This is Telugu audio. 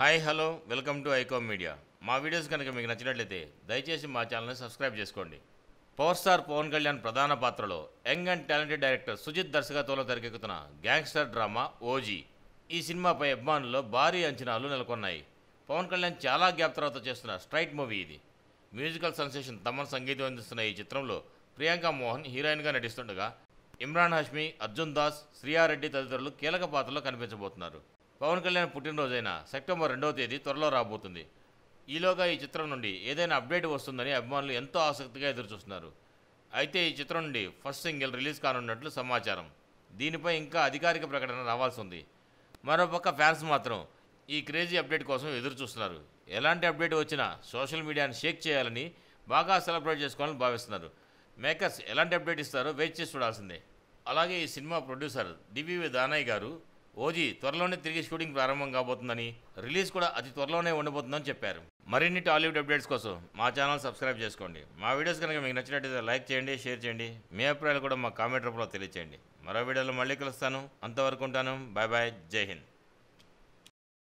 Hi hello welcome to iCom media. మా వీడియోస్ కనుక మీకు నచ్చినట్లయితే దయచేసి మా ఛానల్ని సబ్స్క్రైబ్ చేసుకోండి. పవర్ స్టార్ పవన్ కళ్యాణ్ ప్రధాన పాత్రలో young and talented director Sujeeth దర్శకత్వంలో తెరకెక్కుతున్న గ్యాంగ్స్టర్ డ్రామా ఓజీ. ఈ సినిమాపై అభిమానుల్లో భారీ అంచనాలు నెలకొన్నాయి. పవన్ కళ్యాణ్ చాలా గ్యాప్ తర్వాత చేస్తున్న స్ట్రైట్ మూవీ ఇది. మ్యూజికల్ సెన్సేషన్ తమన్ సంగీతం అందిస్తున్న ఈ చిత్రంలో ప్రియాంక మోహన్ హీరోయిన్గా నటిస్తుండగా ఇమ్రాన్ హష్మి, అర్జున్ దాస్, శ్రీయారెడ్డి తదితరులు కీలక పాత్రలో కనిపించబోతున్నారు. పవన్ కళ్యాణ్ పుట్టినరోజైన సెప్టెంబర్ 2వ తేదీ త్వరలో రాబోతుంది. ఈలోగా ఈ చిత్రం నుండి ఏదైనా అప్డేట్ వస్తుందని అభిమానులు ఎంతో ఆసక్తిగా ఎదురుచూస్తున్నారు. అయితే ఈ చిత్రం నుండి ఫస్ట్ సింగిల్ రిలీజ్ కానున్నట్లు సమాచారం. దీనిపై ఇంకా అధికారిక ప్రకటన రావాల్సి ఉంది. మరోపక్క ఫ్యాన్స్ మాత్రం ఈ క్రేజీ అప్డేట్ కోసం ఎదురుచూస్తున్నారు. ఎలాంటి అప్డేట్ వచ్చినా సోషల్ మీడియాని షేక్ చేయాలని, బాగా సెలబ్రేట్ చేసుకోవాలని భావిస్తున్నారు. మేకర్స్ ఎలాంటి అప్డేట్ ఇస్తారో వెయిట్ చేసి చూడాల్సిందే. అలాగే ఈ సినిమా ప్రొడ్యూసర్ డివివి దానయ్య గారు ఓజీ త్వరలోనే తిరిగి షూటింగ్ ప్రారంభం కాబోతుందని, రిలీజ్ కూడా అతి త్వరలోనే ఉండబోతుందని చెప్పారు. మరిన్ని టాలీవుడ్ అప్డేట్స్ కోసం మా ఛానల్ సబ్స్క్రైబ్ చేసుకోండి. మా వీడియోస్ కనుక మీకు నచ్చినట్లయితే లైక్ చేయండి, షేర్ చేయండి. మీ అభిప్రాయాలు కూడా మా కామెంట్ రూపంలో తెలియచేయండి. మరో వీడియోలో మళ్ళీ కలుస్తాను. అంతవరకు ఉంటాను. Bye bye. జై హింద్.